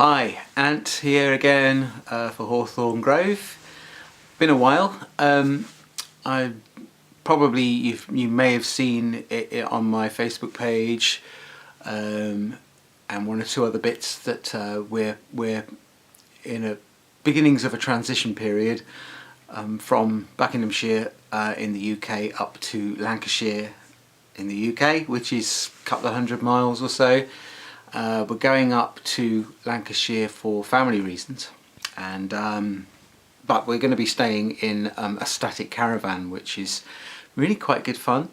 Hi, Ant here again for Hawthorne Grove. Been a while. I probably you may have seen it on my Facebook page, and one or two other bits that we're in a beginnings of a transition period from Buckinghamshire in the UK up to Lancashire in the UK, which is a couple of 100 miles or so. We're going up to Lancashire for family reasons, and but we're going to be staying in a static caravan, which is really quite good fun,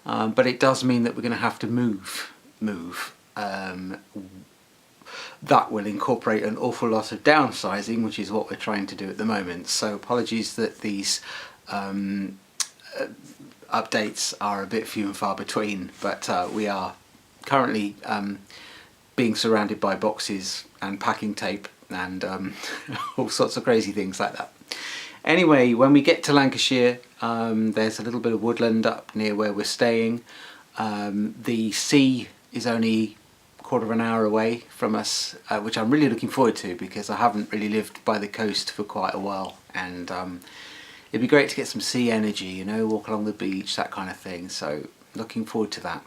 but it does mean that we're going to have to move. That will incorporate an awful lot of downsizing, which is what we're trying to do at the moment. So apologies that these updates are a bit few and far between, but we are currently being surrounded by boxes and packing tape and all sorts of crazy things like that. Anyway, when we get to Lancashire, there's a little bit of woodland up near where we're staying. The sea is only a quarter of an hour away from us, which I'm really looking forward to because I haven't really lived by the coast for quite a while, and it'd be great to get some sea energy, you know, walk along the beach, that kind of thing. So looking forward to that.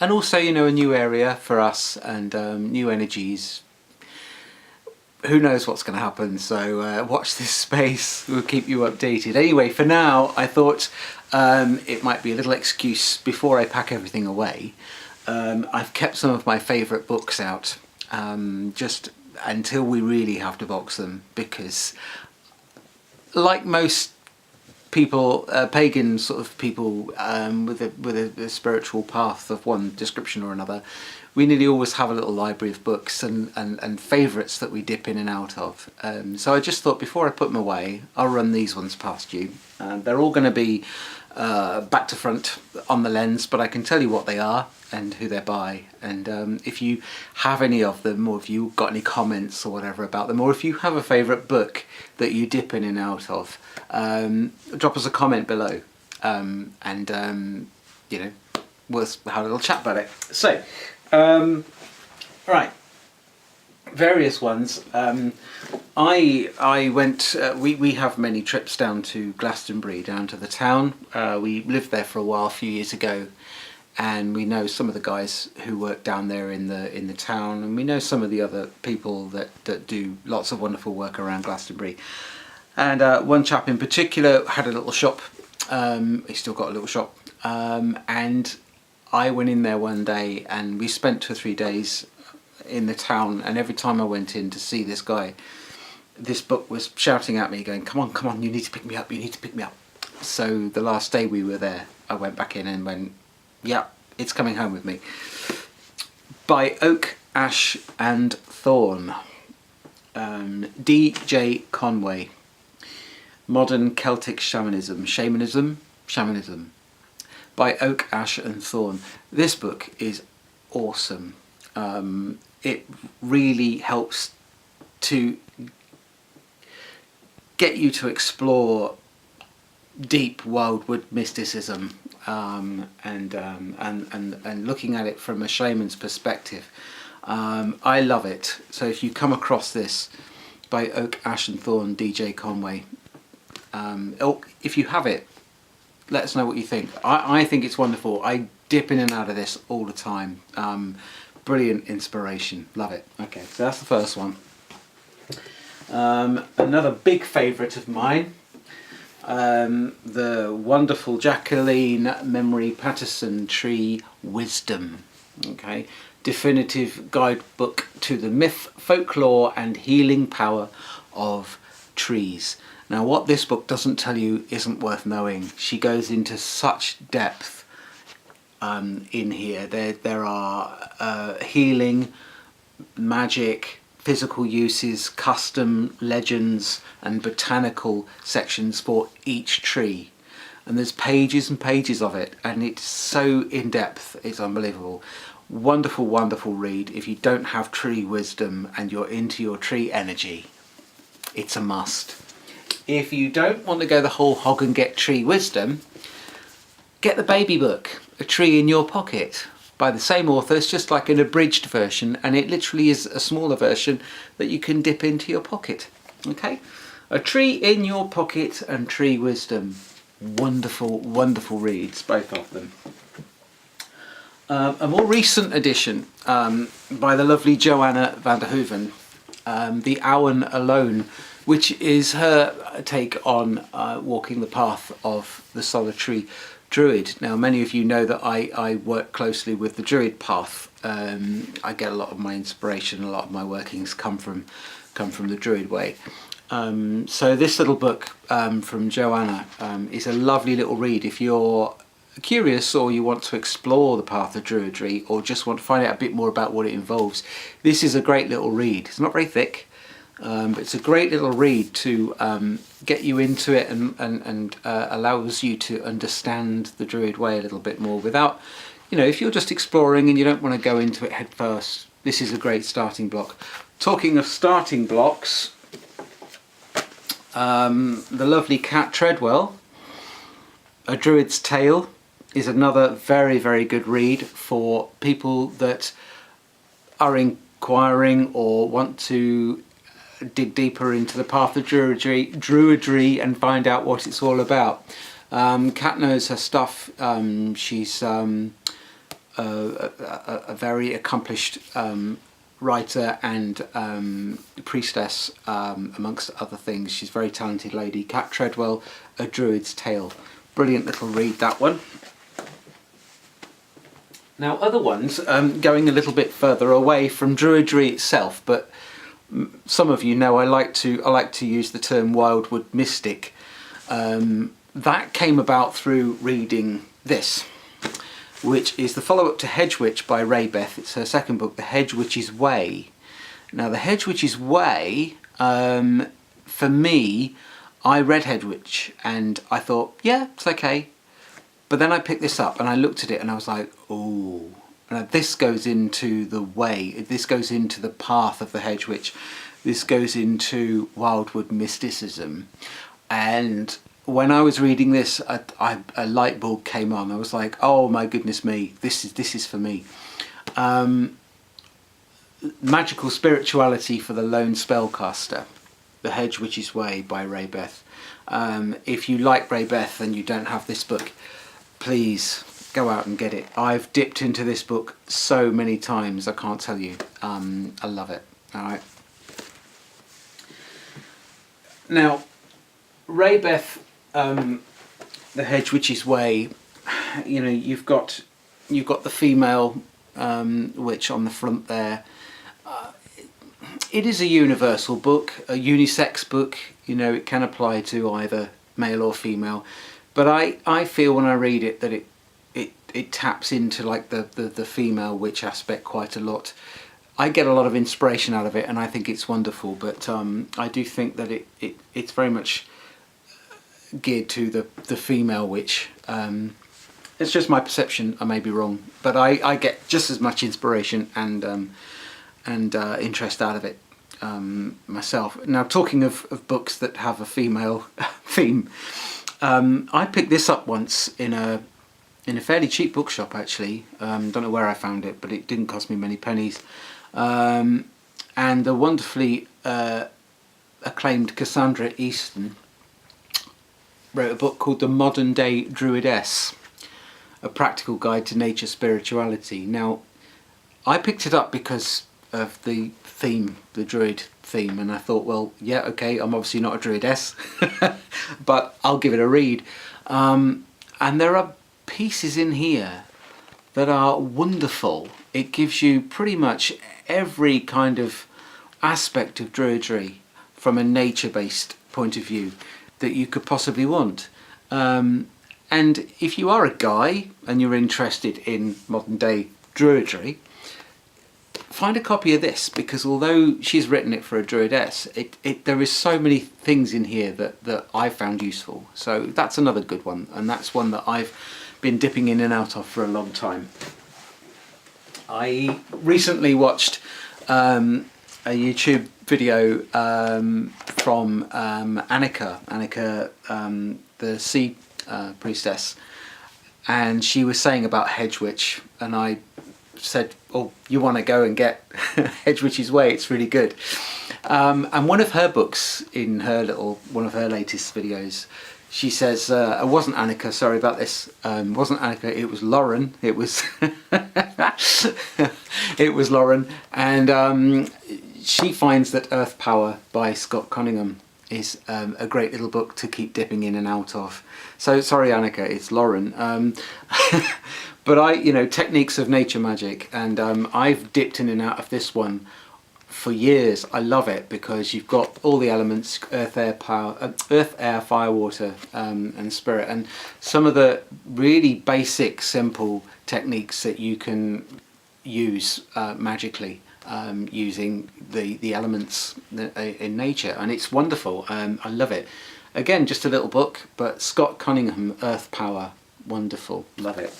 And also, you know, a new area for us and new energies. Who knows what's going to happen, so watch this space, we'll keep you updated. Anyway, for now, I thought it might be a little excuse before I pack everything away. I've kept some of my favourite books out, just until we really have to box them, because like most people, pagan sort of people with a spiritual path of one description or another, we nearly always have a little library of books and favourites that we dip in and out of. So I just thought before I put them away, I'll run these ones past you. They're all going to be back to front on the lens, but I can tell you what they are and who they're by, and if you have any of them, or if you've got any comments or whatever about them, or if you have a favourite book that you dip in and out of, drop us a comment below, and you know, we'll have a little chat about it. So right, various ones. I went, we have many trips down to Glastonbury, down to the town. We lived there for a while a few years ago, and we know some of the guys who work down there in the town, and we know some of the other people that do lots of wonderful work around Glastonbury. And one chap in particular had a little shop. He's still got a little shop, and I went in there one day and we spent 2 or 3 days in the town, and every time I went in to see this guy, this book was shouting at me going, come on, you need to pick me up, you need to pick me up. So the last day we were there, I went back in and went, yeah, it's coming home with me. By Oak, Ash and Thorn, D.J. Conway. Modern Celtic Shamanism, by Oak, Ash and Thorn. This book is awesome. It really helps to get you to explore deep wildwood mysticism, and looking at it from a shaman's perspective. I love it. So if you come across this, by Oak, Ash and Thorn, D.J. Conway, if you have it, let us know what you think. I think it's wonderful. I dip in and out of this all the time. Brilliant inspiration. Love it. Okay, so that's the first one. Another big favourite of mine, the wonderful Jacqueline Memory Patterson Tree Wisdom. Okay, definitive guidebook to the myth, folklore and healing power of trees. Now, what this book doesn't tell you isn't worth knowing. She goes into such depth in here. There are healing, magic, physical uses, custom, legends and botanical sections for each tree. And there's pages and pages of it, and it's so in depth, it's unbelievable. Wonderful, wonderful read. If you don't have tree wisdom and you're into your tree energy, it's a must. If you don't want to go the whole hog and get tree wisdom, get the baby book, A Tree in Your Pocket, by the same author. It's just like an abridged version, and it literally is a smaller version that you can dip into your pocket. Okay, A Tree in Your Pocket and Tree Wisdom. Wonderful, wonderful reads, both of them. A more recent edition by the lovely Joanna van der Hoeven, The Awen Alone, which is her take on walking the path of the solitary druid. Now, many of you know that I work closely with the druid path. I get a lot of my inspiration, a lot of my workings come from the druid way. So this little book from Joanna is a lovely little read if you're curious or you want to explore the path of druidry or just want to find out a bit more about what it involves. This is a great little read. It's not very thick, but it's a great little read to get you into it and allows you to understand the druid way a little bit more without, you know, if you're just exploring and you don't want to go into it head first, this is a great starting block. Talking of starting blocks, the Lovely Cat Treadwell, A Druid's Tale, is another very, very good read for people that are inquiring or want to dig deeper into the path of druidry and find out what it's all about. Cat knows her stuff. She's a very accomplished writer and priestess, amongst other things. She's a very talented lady. Cat Treadwell, A Druid's Tale. Brilliant little read, that one. Now, other ones, going a little bit further away from druidry itself, but some of you know I like to use the term wildwood mystic. That came about through reading this, which is the follow-up to Hedge Witch by Ray Beth. It's her second book, The Hedge Witch's Way. Now, The Hedge Witch's Way, for me, I read Hedge Witch and I thought, yeah, it's okay. But then I picked this up and I looked at it and I was like, oh, now this goes into the way, this goes into the path of the Hedge Witch, this goes into wildwood mysticism. And when I was reading this, a light bulb came on. I was like, oh my goodness me, this is for me. Magical Spirituality for the Lone Spellcaster, The Hedge Witch's Way by Ray Beth. If you like Ray Beth and you don't have this book, please go out and get it. I've dipped into this book so many times, I can't tell you. I love it. All right. Now, Ray Beth, The Hedge Witch's Way, you know, you've got the female witch on the front there. It is a universal book, a unisex book. You know, it can apply to either male or female. But I feel when I read it that it taps into like the female witch aspect quite a lot. I get a lot of inspiration out of it and I think it's wonderful, but I do think that it's very much geared to the female witch. It's just my perception, I may be wrong, but I get just as much inspiration and interest out of it myself. Now, talking of books that have a female theme, I picked this up once in a fairly cheap bookshop actually. Don't know where I found it, but it didn't cost me many pennies. And the wonderfully acclaimed Cassandra Easton wrote a book called The Modern Day Druidess, A Practical Guide to Nature Spirituality. Now, I picked it up because of the theme, the druid theme, and I thought, well, yeah, okay, I'm obviously not a druidess, but I'll give it a read. And there are pieces in here that are wonderful. It gives you pretty much every kind of aspect of druidry from a nature-based point of view that you could possibly want. And if you are a guy and you're interested in modern day druidry, find a copy of this, because although she's written it for a druidess, there is so many things in here that I found useful. So that's another good one, and that's one that I've been dipping in and out of for a long time. I recently watched a YouTube video from Annika, the sea priestess, and she was saying about Hedge Witch, and I said, "Oh, you want to go and get Hedge Witch's Way? It's really good." And one of her books, in one of her latest videos, she says, "It wasn't Annika. Sorry about this. It wasn't Annika. It was Lauren. It was it was Lauren." And she finds that Earth Power by Scott Cunningham is a great little book to keep dipping in and out of. So sorry, Annika, it's Lauren. But Techniques of Nature Magic, and I've dipped in and out of this one for years. I love it because you've got all the elements: earth, air, fire, water, and spirit, and some of the really basic, simple techniques that you can use magically. Using the elements in nature, and it's wonderful. I love it. Again, just a little book, but Scott Cunningham, Earth Power, wonderful. Love it.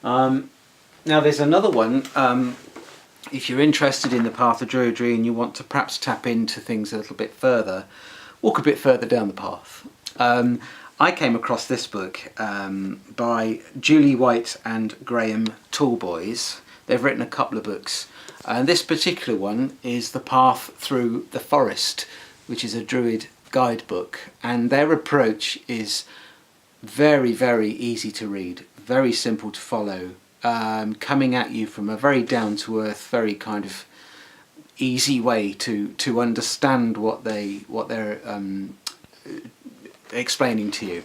Now there's another one. If you're interested in the path of Druidry and you want to perhaps tap into things a little bit further, walk a bit further down the path. I came across this book by Julie White and Graham Tallboys. They've written a couple of books, and this particular one is The Path Through the Forest, which is a Druid guidebook, and their approach is very, very easy to read, very simple to follow, coming at you from a very down-to-earth, very kind of easy way to understand what they're explaining to you.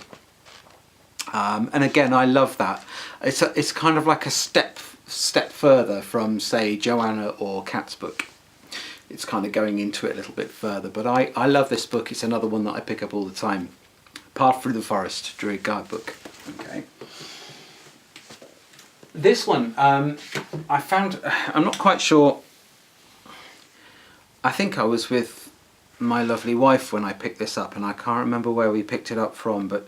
And again, I love that. It's kind of like a step further from, say, Joanna or Kat's book. It's kind of going into it a little bit further, but I love this book. It's another one that I pick up all the time. Path Through the Forest, Druid Guidebook. Okay. This one, I found, I'm not quite sure, I think I was with my lovely wife when I picked this up, and I can't remember where we picked it up from, but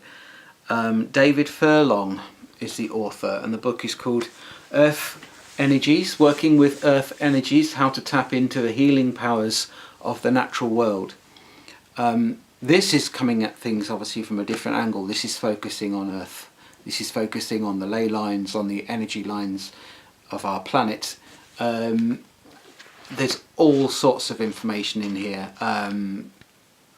David Furlong is the author, and the book is called Earth Energies, Working with Earth Energies, How to Tap into the Healing Powers of the Natural World. This is coming at things obviously from a different angle. This is focusing on Earth. This is focusing on the ley lines, on the energy lines of our planet. There's all sorts of information in here,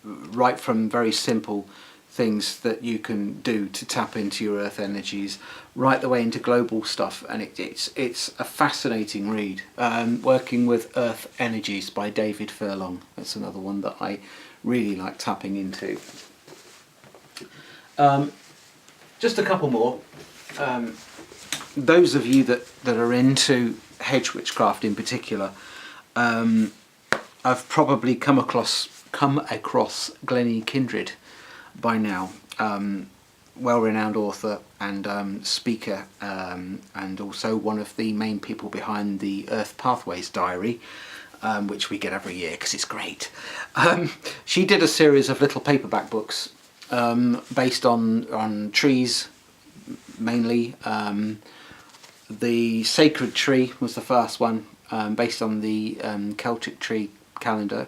right from very simple things that you can do to tap into your earth energies, right the way into global stuff, and it's a fascinating read. Working with Earth Energies by David Furlong. That's another one that I really like tapping into. Just a couple more. Those of you that are into hedge witchcraft in particular, I've probably come across Glenny Kindred by now. Well-renowned author and speaker, and also one of the main people behind the Earth Pathways Diary, which we get every year because it's great. She did a series of little paperback books based on trees mainly. The Sacred Tree was the first one, based on the Celtic tree calendar,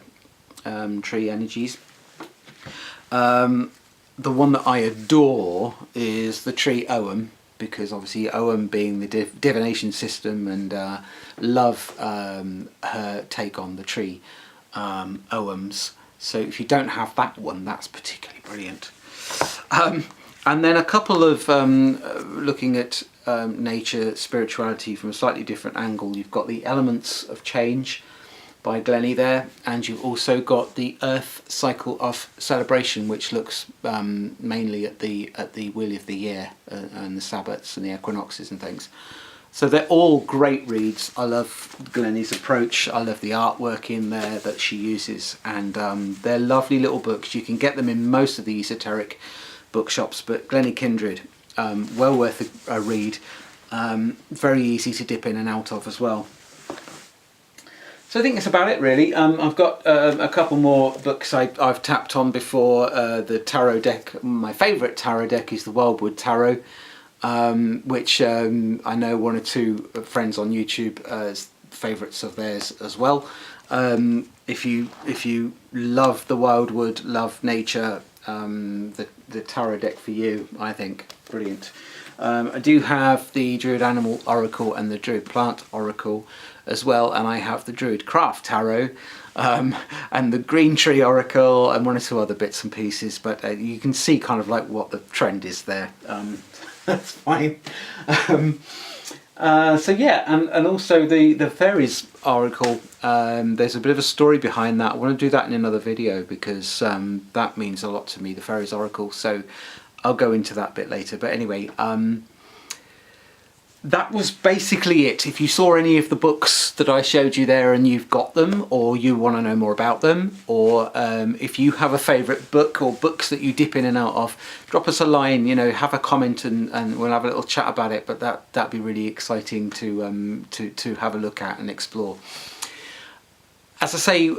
tree energies. The one that I adore is the tree Ogham, because obviously Ogham being the divination system, and love her take on the tree Oghams. So if you don't have that one, that's particularly brilliant. And then a couple of looking at nature, spirituality from a slightly different angle. You've got the Elements of Change by Glenny there, and you've also got the Earth Cycle of Celebration, which looks mainly at the wheel of the year and the Sabbats and the equinoxes and things. So they're all great reads. I love Glenny's approach. I love the artwork in there that she uses, and they're lovely little books. You can get them in most of the esoteric bookshops, but Glenny Kindred, well worth a read. Very easy to dip in and out of as well. So I think that's about it really. I've got a couple more books I've tapped on before. The tarot deck, my favourite tarot deck is the Wildwood Tarot, which I know one or two friends on YouTube as favourites of theirs as well. If you love the Wildwood, love nature, the the tarot deck for you, I think. Brilliant. I do have the Druid Animal Oracle and the Druid Plant Oracle as well, and I have the Druid Craft Tarot and the Green Tree Oracle and one or two other bits and pieces, but you can see kind of like what the trend is there. That's fine. So yeah, and also the Fairies Oracle, there's a bit of a story behind that. I want to do that in another video because that means a lot to me, the Fairies Oracle, so I'll go into that a bit later. But anyway, that was basically it. If you saw any of the books that I showed you there and you've got them, or you want to know more about them, or if you have a favourite book or books that you dip in and out of, drop us a line, you know, have a comment and we'll have a little chat about it. But that'd be really exciting to have a look at and explore. As I say,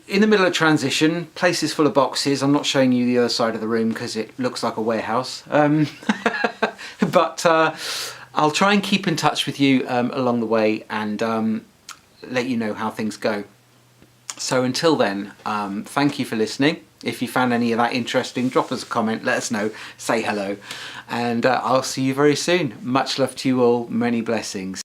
in the middle of transition, place is full of boxes. I'm not showing you the other side of the room because it looks like a warehouse. But I'll try and keep in touch with you along the way and let you know how things go. So until then, thank you for listening. If you found any of that interesting, drop us a comment, let us know, say hello, and I'll see you very soon. Much love to you all, many blessings.